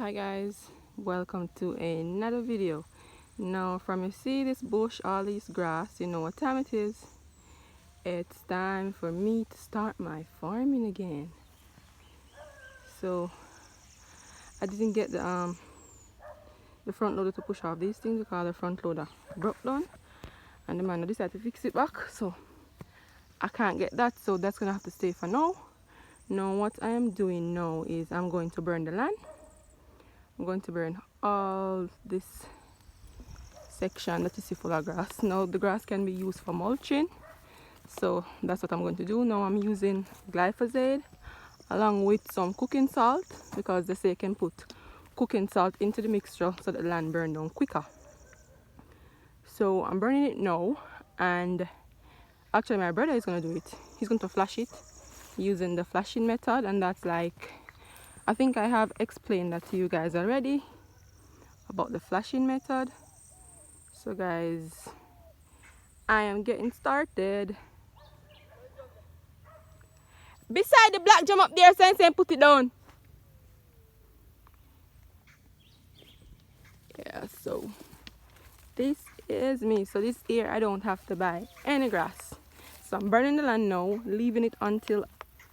Hi guys, welcome to another video. Now from you see this bush, all this grass, you know what time it is. It's time for me to start my farming again. So I didn't get the front loader to push off these things because the front loader broke down and the man decided to fix it back, so I can't get that, so that's gonna have to stay for now. Now what I am doing now is I'm going to burn the land. I'm going to burn all this section that you see full of grass. Now the grass can be used for mulching, so that's what I'm going to do. Now I'm using glyphosate along with some cooking salt because they say you can put cooking salt into the mixture so that the land burn down quicker. So I'm burning it now, and actually my brother is going to do it. He's going to flash it using the flashing method, and that's like, I think I have explained that to you guys already about the flashing method. So guys, I am getting started. Beside the black jam up there, saying put it down. Yeah, so this is me. So this year I don't have to buy any grass. So I'm burning the land now, leaving it until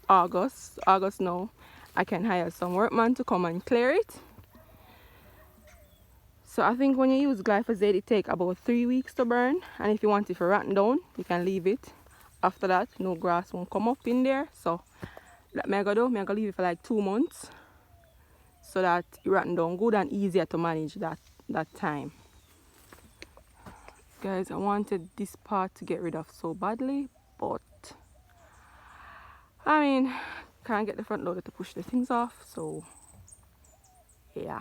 August now. I can hire some workmen to come and clear it. So I think when you use glyphosate, it takes about 3 weeks to burn, and if you want it to rotten down, you can leave it. After that, no grass won't come up in there. So that me I go do, me I go leave it for like 2 months so that it rotten down good and easier to manage that time. Guys, I wanted this part to get rid of so badly, but I mean, can't get the front loader to push the things off, so yeah.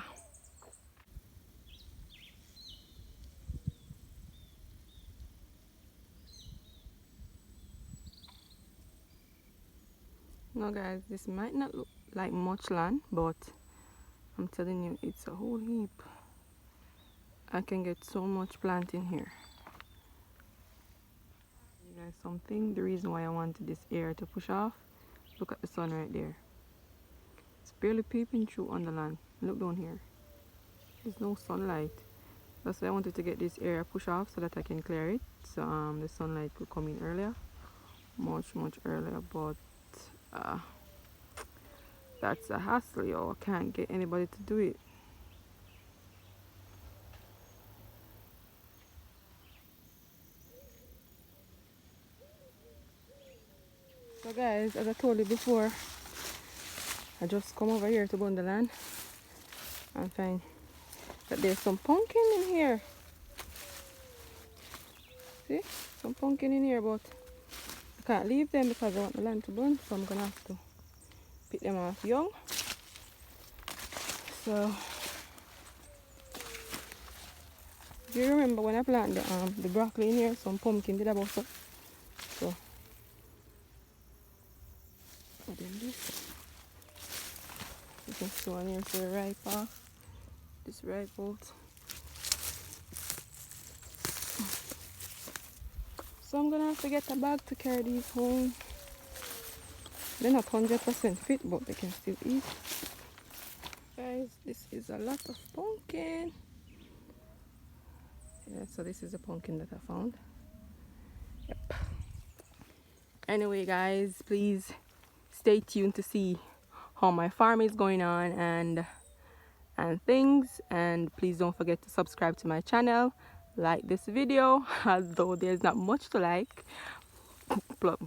Now guys, this might not look like much land, but I'm telling you, it's a whole heap. I can get so much plant in here. You guys, something, the reason why I wanted this air to push off, look at the sun right there. It's barely peeping through on the land. Look down here. There's no sunlight. That's why I wanted to get this area push off so that I can clear it. So the sunlight could come in earlier. Much earlier, but that's a hassle, yo. I can't get anybody to do it. So guys, as I told you before, I just come over here to burn the land and find that there's some pumpkin in here. See? Some pumpkin in here, but I can't leave them because I want the land to burn, so I'm gonna have to pick them off young. So do you remember when I planted the broccoli in here, some pumpkin did about so I did this. You can see one here, so ripe off. This ripe out. So I'm gonna have to get a bag to carry these home. They're not 100% fit, but they can still eat. Guys, this is a lot of pumpkin. Yeah, so this is a pumpkin that I found. Yep. Anyway guys, please stay tuned to see how my farm is going on and things, and please don't forget to subscribe to my channel, like this video, although there's not much to like.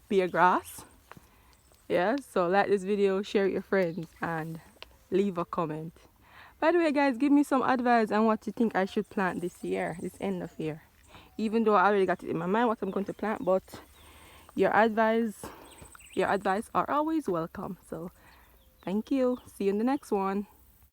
Bare grass. Yeah, so like this video, share it with your friends, and leave a comment. By the way guys, give me some advice on what you think I should plant this year, this end of year. Even though I already got it in my mind what I'm going to plant, but your advice are always welcome. So thank you. See you in the next one.